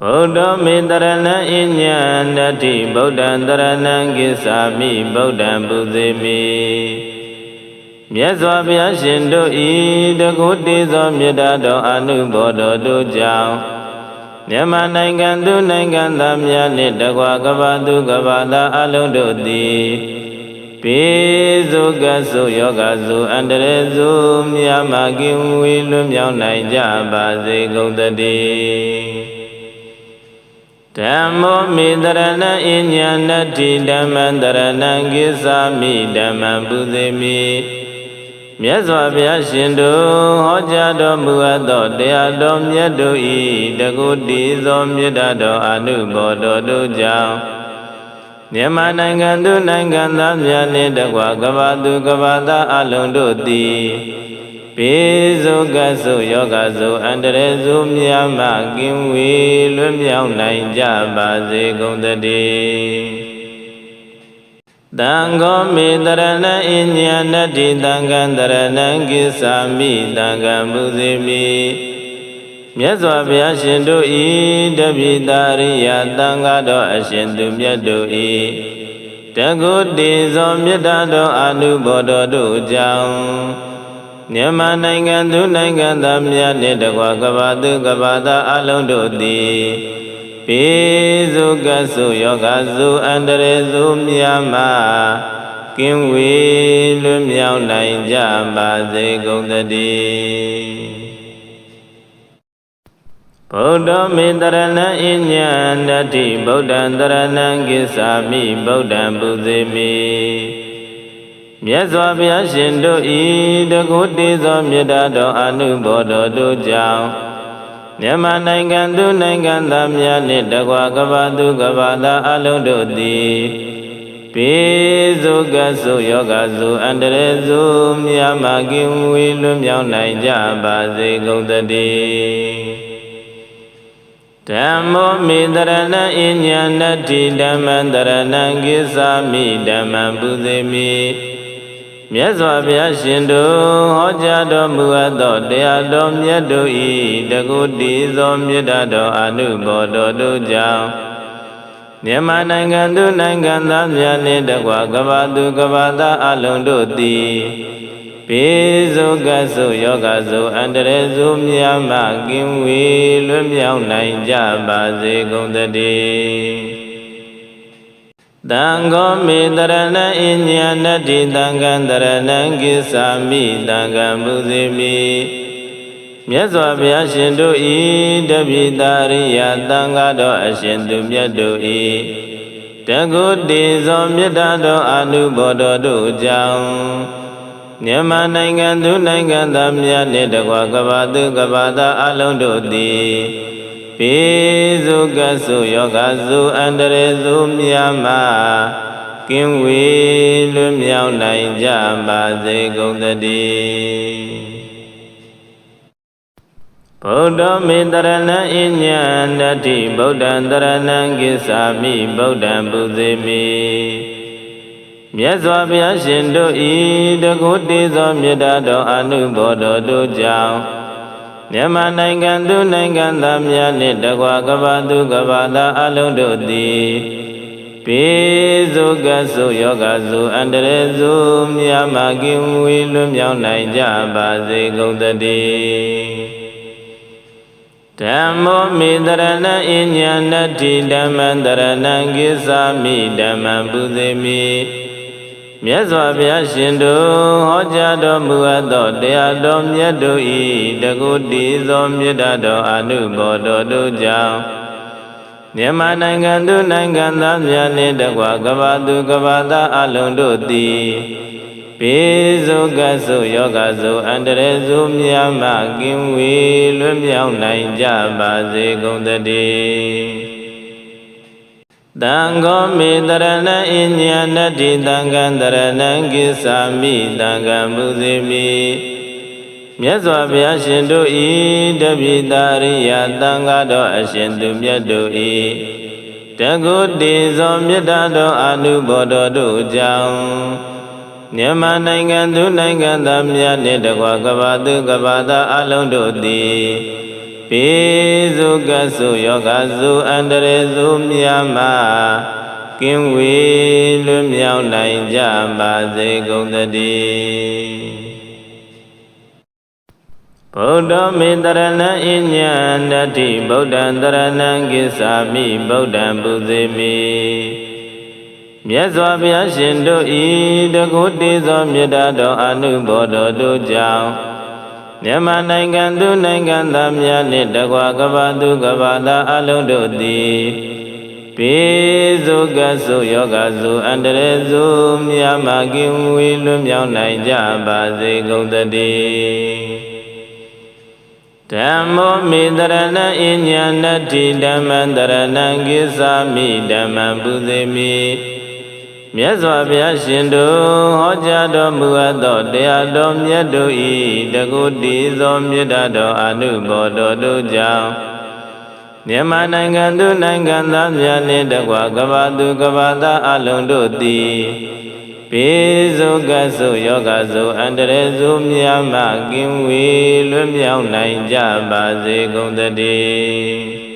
Buddha Mitarana Inyandati Buddha Dharana Gisami Buddha Buddhimi Myaswabhya Shindu Ida Kuti Somyadado Anubodo Dujao Nyama Nangandu Nangandamya Nidagwa Gavadu Gavada Alundodi Pizu Gasu Yogazu Andarezu Myamagim Wilum Yaunai Bazi Gaudadi Dhammo Mitarana Inyanati Dhammantarana Gisami Dhamman Buddhimi Myaswabhya Shindu Hojado Muado Deyado Myado I Daguti Somyadado Anubodo Dujao Nyama Nangandu Nangandamya Nidagwa Gavadu Gavada Alundodi Pizu Gasu Yogazu Andarezu Myama Gimwi Lumyao Naija Bazi Gundadi Dango Mitarana Inyanati Dangandarana Gisami Dangan Buddhimi Myaswabhya Shindu I Dabhidariya Dangado Ashindu Myado I Daguti Somyadado Anubodo Dujao Nyama Nangandu Nangandamya Nidagwa Gavadu Gavada Alundodi Pizu Gasu Yogazu Andarezu Myama Kimwi Lumyao Naija Bazi Gaudadi Buddha Mitarana Inyandati Buddha Dharana Gisami Buddha Buddhimi Myaswabhya Shindu Ida Kuti Somyadado Anubodo Dujao Nyama Nangandu Nangandamya Nidagwa Gavadu Gavada Alundodi Pizu Gasu Yogazu Andarezu Myamagim Wilum Yaunai Bazi Gaudadi Dhammo Mitarana Inyanati Dhammantarana Gisami Dhamman Buddhimi Myaswabhya Shindu Hojado Muado Deyado Myado I Daguti Somyadado Anubodo Dujao Nyama Nangandu Nangandamya Nidagwa Gavadu Gavada Alundodi Pizu Gasu Yogazu Andarezu Myama Gimwi Lumyao Naija Bazi Gundadi Dango Mitarana Inyanati Dangandarana Gisami Dangan Buddhimi Myaswabhya Shindu I Dabhidariya Dangado Ashindu Myado I Daguti Somyadado Anubodo Dujao Nyama Nangandu Nangandamya Nidagwa Gavadu Gavada Alundodi Pizu Gasu Yogazu Andarezu Myama Kimwi Lumyao Naija Bazi Gaudadi Buddha Mitarana Inyandati Buddha Dharana Gisami Buddha Buddhimi Myaswabhya Shindu I Daguti Somyadado Anubodo Dujao Nyama Nangandu Nangandamya Nidagwa Gavadu Gavada Alundodi Pizu Gasu Yogazu Andarezu Myama Gimwi Lumyao Naija Bazi Gaudadi Dhammo Mitarana Inyanati Dhammantarana Gisami Dhamman Buddhimi Myaswabhya Shindu Hojado Muado Deyado Myado I Daguti Somyadado Anubodo Dujao Nyama Nangandu Nangandamya Nidagwa Gavadu Gavada Alundodi Pizu Gasu Yogazu Andarezu Myama Gimwi Lumyao Naija Bazi Gundadi Dango Mitarana Inyanati Dangandarana Gisami Dangan Buddhimi Myaswabhya Shindu I Dabhidariya Dangado Ashindu Myado I Daguti Somyadado Anubodo Dujao Nyama Nangandu Nangandamya Nidagwa Gavadu Gavada Alundodi ပိစုကဆုယောဂစုအန္တရေစုမြတ်မှာကင်းဝေးလွတ်မြောက်နိုင်ကြပါစေကုန်သတည်းဗုဒ္ဓမေတရဏံအညံတတိဗုဒ္ဓံတရဏံကိသာမိဗုဒ္ဓံပူဇေမိမြတ်စွာဘုရားရှင်တို့ဤတကုတေသောမေတ္တာတော်အနုဘောတော်တို့ကြောင့်မြန်မာနိုင်ငံသူနိုင်ငံသားများနှင့်တကွာကမ္ဘာသူကမ္ဘာသားအလုံးတို့သည်ပိစုကဆုယောဂစုအန္တရေစုမြတ်မာကင်းဝေးလွတ်မြောက်နိုင်ကြပါစေကုန်သတည်းဓမ္မောမေတရဏံအညံနတ္ထိဓမ္မံတရဏံကိသာမိဓမ္မံပူဇေမိမြတ်စွာဘုရားရှင်တို့ဟောကြားတော်မူအပ်သောတရားတော်မြတ်တို့ဤတကုတိသောမေတ္တာတော်အနုဘောတော်တို့ကြောင့်မြန်မာနိုင်ငံသူနိုင်ငံသားများနှင့်တကွာကမ္ဘာသူကမ္ဘာသားအလုံးတို့သည်ပိစုကဆုယောဂစုအန္တရေစုမြတ်မှကင်းဝေးလွတ်မြောက်နိုင်ကြပါစေကုန်သတည်း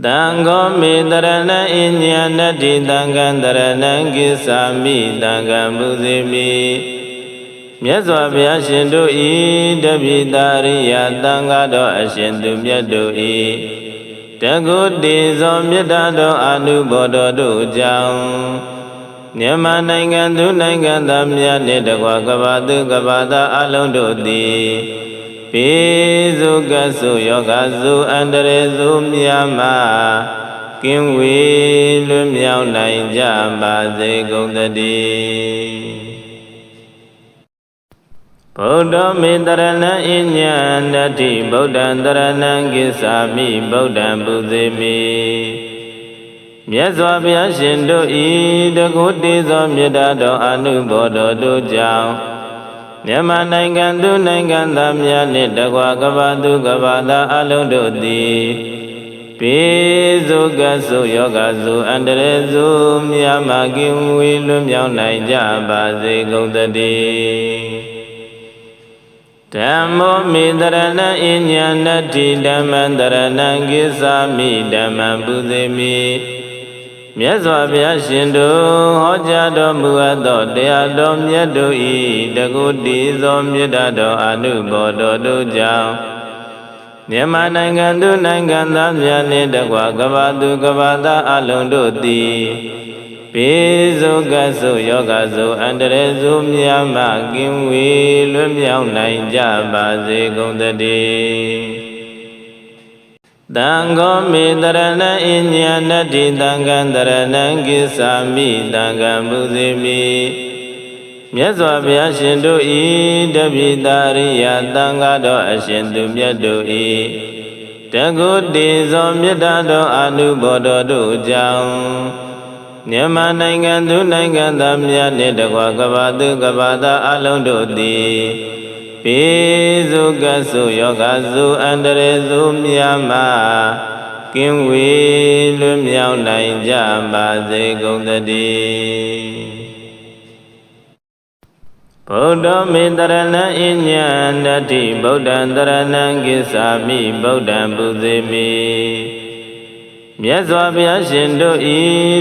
သံဃောမေတရဏံအညံနတ္ထိသံဃံတရဏံကိသာမိသံဃံပူဇေမိမြတ်စွာဘုရားရှင်တို့ဤတပိတာရိယသံဃာတော်အရှင်သူမြတ်တို့ဤတကုတေဇောမေတ္တာတော်အနုဘောတော်တို့ကြောင့်မြန်မာနိုင်ငံသူနိုင်ငံသားများနှင့်တကွာကမ္ဘာသူကမ္ဘာသားအလုံးတို့သည်ပိစုကဆုယောဂစုအန္တရေစုမြတ်မှာကင်းဝေးလွတ်မြောက်နိုင်ကြပါစေကုန်သတည်းဗုဒ္ဓမေတရဏံအညံတတိဗုဒ္ဓံတရဏံကိသာမိဗုဒ္ဓံပူဇေမိမြတ်စွာဘုရားရှင်တို့ဤတကုတေသောမေတ္တာတော်အနုဘောတော်တို့ကြောင့်မြန်မာနိုင်ငံသူနိုင်ငံသားများနှင့်တကွာကမ္ဘာသူကမ္ဘာသားအလုံးတို့သည်ပိစုကဆုယောဂစုအန္တရေစုမြတ်မာကင်းဝေးလွတ်မြောက်နိုင်ကြပါစေကုန်သတည်းဓမ္မောမေတရဏံအညံနတ္ထိဓမ္မံတရဏံကိသာမိဓမ္မံပူဇေမိမြတ်စွာဘုရားရှင်တို့ဟောကြားတော်မူအပ်သောတရားတော်မြတ်တို့ဤတကုတိသောမေတ္တာတော်အနုဘောတော်တို့ကြောင့်မြန်မာနိုင်ငံသူနိုင်ငံသားများနှင့်တကွာကမ္ဘာသူကမ္ဘာသားအလုံးတို့သည်ပိစုကဆုယောဂစုအန္တရေစုမြတ်မှကင်းဝေးလွတ်မြောက်နိုင်ကြပါစေကုန်သတည်းသံဃောမေတရဏံအညံနတ္ထိသံဃံတရဏံကိသာမိသံဃံပူဇေမိမြတ်စွာဘုရားရှင်တို့ဤတပိတာရိယသံဃာတော်အရှင်သူမြတ်တို့ဤတကုတေဇောမေတ္တာတော်အနုဘောတော်တို့ကြောင့်မြန်မာနိုင်ငံသူနိုင်ငံသားများနှင့်တကွာကမ္ဘာသူကမ္ဘာသားအလုံးတို့သည်ပိစုကဆုယောဂစုအန္တရေစုမြတ်မှာကင်းဝေးလွတ်မြောက်နိုင်ကြပါစေကုန်သတည်းဗုဒ္ဓမေတရဏံအညံတတိဗုဒ္ဓံတရဏံကိသာမိဗုဒ္ဓံပူဇေမိမြတ်စွာဘုရားရှင်တို့ဤ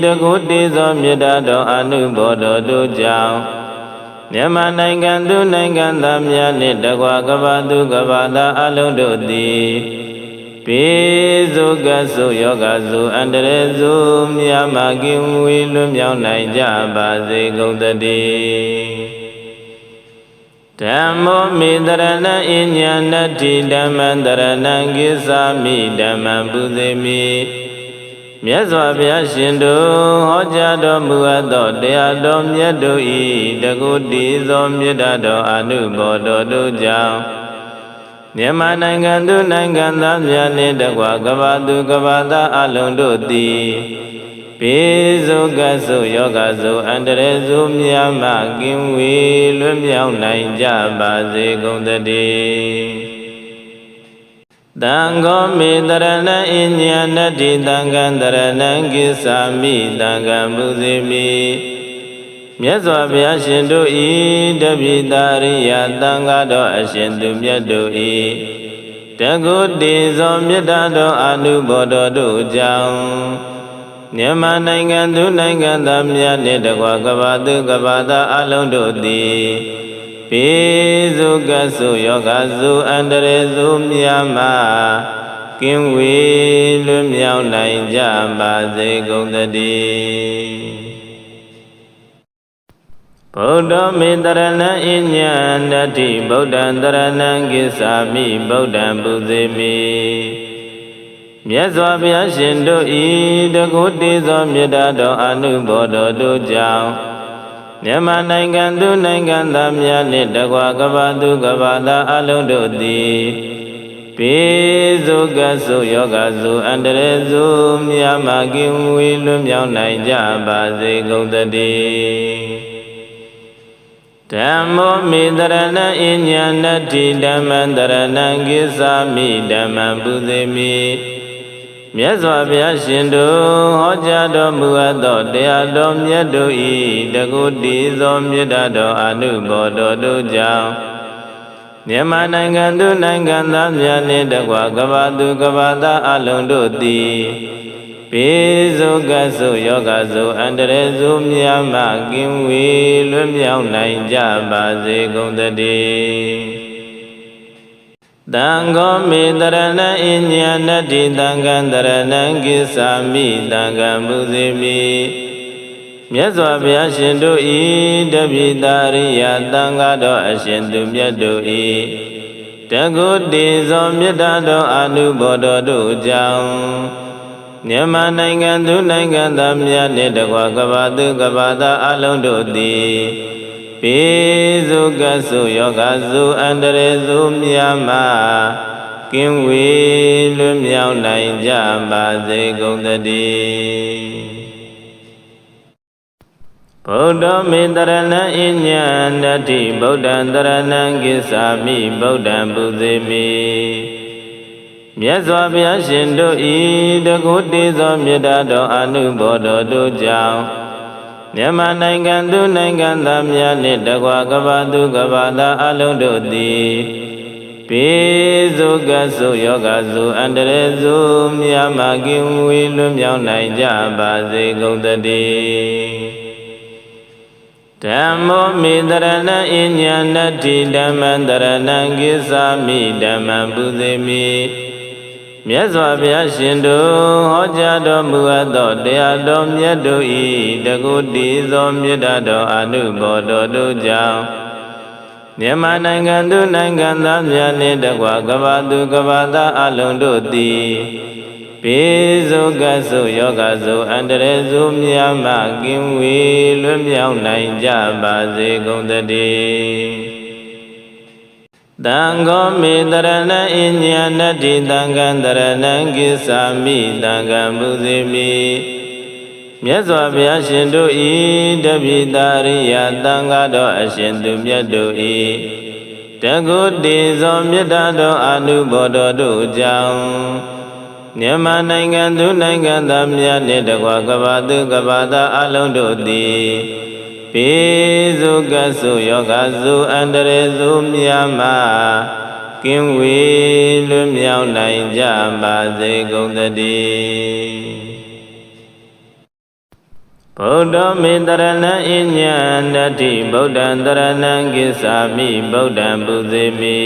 တကုတေသောမေတ္တာတော်အနုဘောတော်တို့ကြောင့်မြန်မာနိုင်ငံသူနိုင်ငံသားများနှင့်တကွာကမ္ဘာသူကမ္ဘာသားအလုံးတို့သည်ပိစုကဆုယောဂစုအန္တရေစုမြတ်မာကင်းဝေးလွတ်မြောက်နိုင်ကြပါစေကုန်သတည်းဓမ္မောမေတရဏံအညံနတ္ထိဓမ္မံတရဏံကိသာမိဓမ္မံပူဇေမိမြတ်စွာဘုရားရှင်တို့ဟောကြားတော်မူအပ်သောတရားတော်မြတ်တို့ဤတကုတိသောမေတ္တာတော်အနုဘောတော်တို့ကြောင့်မြန်မာနိုင်ငံသူနိုင်ငံသားများနှင့်တကွာကမ္ဘာသူကမ္ဘာသားအလုံးတို့သည်ပိစုကဆုယောဂစုအန္တရေစုမြတ်မှကင်းဝေးလွတ်မြောက်နိုင်ကြပါစေကုန်သတည်းသံဃောမေတရဏံအညံနတ္ထိသံဃံတရဏံကိသာမိသံဃံပူဇေမိမြတ်စွာဘုရားရှင်တို့ဤတပိတာရိယသံဃာတော်အရှင်သူမြတ်တို့ဤတ တကုတိဇောမေတ္တာတော်အနုဘောတော်တို့ကြောင့်မြန်မာနိုင်ငံသူနိုင်ငံသားများနှင့်တကွကမ္ဘာသူကမ္ဘာသားအလုံးတို့သည်ပိစုကဆုယောဂစုအန္တရေစုများမှကင်းဝေးလွတ်မြောက်နိုင်ကြပါစေကုန်သတည်းဗုဒ္ဓမေတရဏံအညံတတိဗုဒ္ဓံတရဏံကိစ္ဆာမိဗုဒ္ဓံပူဇေမိမြတ်စွာဘုရားရှင်တို့ဤတကုတိသောမေတ္တာတော်အနုဘောတော်တို့ကြောင့်မြန်မာနိုင်ငံသူနိုင်ငံသားများနှင့်တကွကမ္ဘာသူကမ္ဘာသားအလုံးတို့သည်ပိစုကဆုယောဂစုအန္တရေစုများမှကင်းဝေးလွတ်မြောက်နိုင်ကြပါစေကုန်သတည်းဓမ္မောမေတရဏံအညံနတ္တိဓမ္မံတရဏံကိစ္ဆာမိဓမ္မံပူဇေမိမြတ်စွာဘုရားရှင်တို့ဟောကြားတော်မူအပ်သောတရားတော်မြတ်တို့ဤတကုတိသောမေတ္တာတော်အနုဘောတော်တို့ကြောင့်မြန်မာနိုင်ငံသူနိုင်ငံသားများနှင့်တကွကမ္ဘာသူကမ္ဘာသားအလုံးတို့သည်ပိစုကဆုယောဂစုအန္တရေစုများမှကင်းဝေးလွတ်မြောက်နိုင်ကြပါစေကုန်သတည်းသံဃောမေတရဏံအညံနတ္တိသံဃံတရဏံကိစ္ဆာမိသံဃံပူဇေမိမြတ်စွာဘုရားရှင်တို့ဤတပိတာရိယသံဃာတော်အရှင်သူမြတ်တို့ဤတကုတိဇောမေတ္တာတော်အနုဘောတော်တို့ကြောင့်မြန်မာနိုင်ငံသူနိုင်ငံသားများနှင့်တကွကမ္ဘာသူကမ္ဘာသားအလုံးတို့သည်ပိစုကဆုယောဂစုအန္တရေစုများမှကင်းဝေးလွတ်မြောက်နိုင်ကြပါစေကုန်သတည်းဗုဒ္ဓမေတရဏံအညံတတိဗုဒ္ဓံတရဏံကိစ္ဆာမိဗုဒ္ဓံပူဇေမိမြတ်စွာဘုရားရှင်တို့ဤတကုတိသောမေတ္တာတော်အနုဘောတော်တို့ကြောင့်မြန်မာနိုင်ငံသူနိုင်ငံသားများနှင့်တကွကမ္ဘာသူကမ္ဘာသားအလုံးတို့သည်ပိစုကဆုယောဂစုအန္တရေစုများမှကင်းဝေးလွတ်မြောက်နိုင်ကြပါစေကုန်သတည်းဓမ္မောမေတရဏံအညံနတ္တိဓမ္မံတရဏံကိစ္ဆာမိဓမ္မံပူဇေမိမြတ်စွာဘုရားရှင်တို့ဟောကြားတော်မူအပ်သောတရားတော်မြတ်တို့ဤတကုတိသောမေတ္တာတော်အနုဘောတော်တို့ကြောင့်မြန်မာနိုင်ငံသူနိုင်ငံသားများနှင့်တကွကမ္ဘာသူကမ္ဘာသားအလုံးတို့သည်ပိစုကဆုယောဂစုအန္တရေစုများမှကင်းဝေးလွတ်မြောက်နိုင်ကြပါစေကုန်သတည်းသံဃောမေတရဏံအညံနတ္တိသံဃံတရဏံကိစ္ဆာမိသံဃံပူဇေမိမြတ်စွာဘုရားရှင်တို့ဤတပိတာရိယသံဃာတော်အရှင်သူမြတ်တို့ဤတကုတိဇောမေတ္တာတော်အနုဘောတော်တို့ကြောင့်မြန်မာနိုင်ငံသူနိုင်ငံသားများနှင့်တကွကမ္ဘာသူကမ္ဘာသားအလုံးတို့သည်ပိစုကဆုယောဂစုအန္တရေစုများမှကင်းဝေးလွတ်မြောက်နိုင်ကြပါစေကုန်သတည်းဗုဒ္ဓမေတရဏံအညံတတိဗုဒ္ဓံတရဏံကိစ္ဆာမိဗုဒ္ဓံပူဇေမိ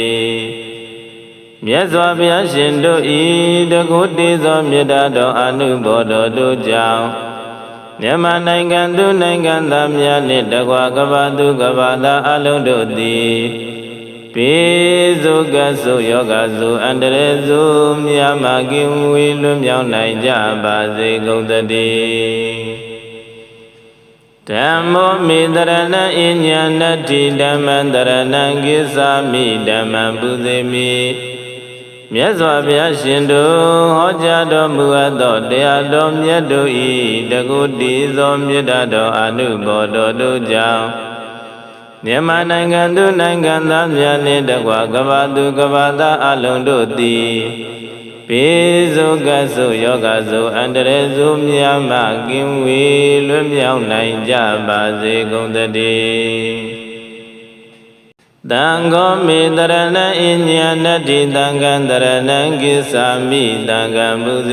မြတ်စွာဘုရားရှင်တို့ဤတကုတိသောမေတ္တာတော်အနုဘောတော်တို့ကြောင့်မြန်မာနိုင်ငံသူနိုင်ငံသားများနှင့်တကွကမ္ဘာသူကမ္ဘာသားအလုံးတို့သည်ပိစုကဆုယောဂစုအန္တရေစုများမှကင်းဝေးလွတ်မြောက်နိုင်ကြပါစေကုန်သတည်းဓမ္မောမေတရဏံအညံနတ္တိဓမ္မံတရဏံကိစ္ဆာမိဓမ္မံပူဇေမိမြတ်စွာဘုရားရှင်တို့ဟောကြားတော်မူအပ်သောတရားတော်မြတ်တို့ဤတကုတိသောမေတ္တာတော်အနုဘောတော်တို့ကြောင့်မြန်မာနိုင်ငံသူနိုင်ငံသားများနှင့်တကွကမ္ဘာသူကမ္ဘာသားအလုံးတို့သည်ပိစုကဆုယောဂစုအန္တရေစုများမှကင်းဝေးလွတ်မြောက်နိုင်ကြပါစေကုန်သတည်း သံဃောမေတရဏံအညနတိသံဃံတရဏံကိစ္ဆာမိသံဃံဘုဇ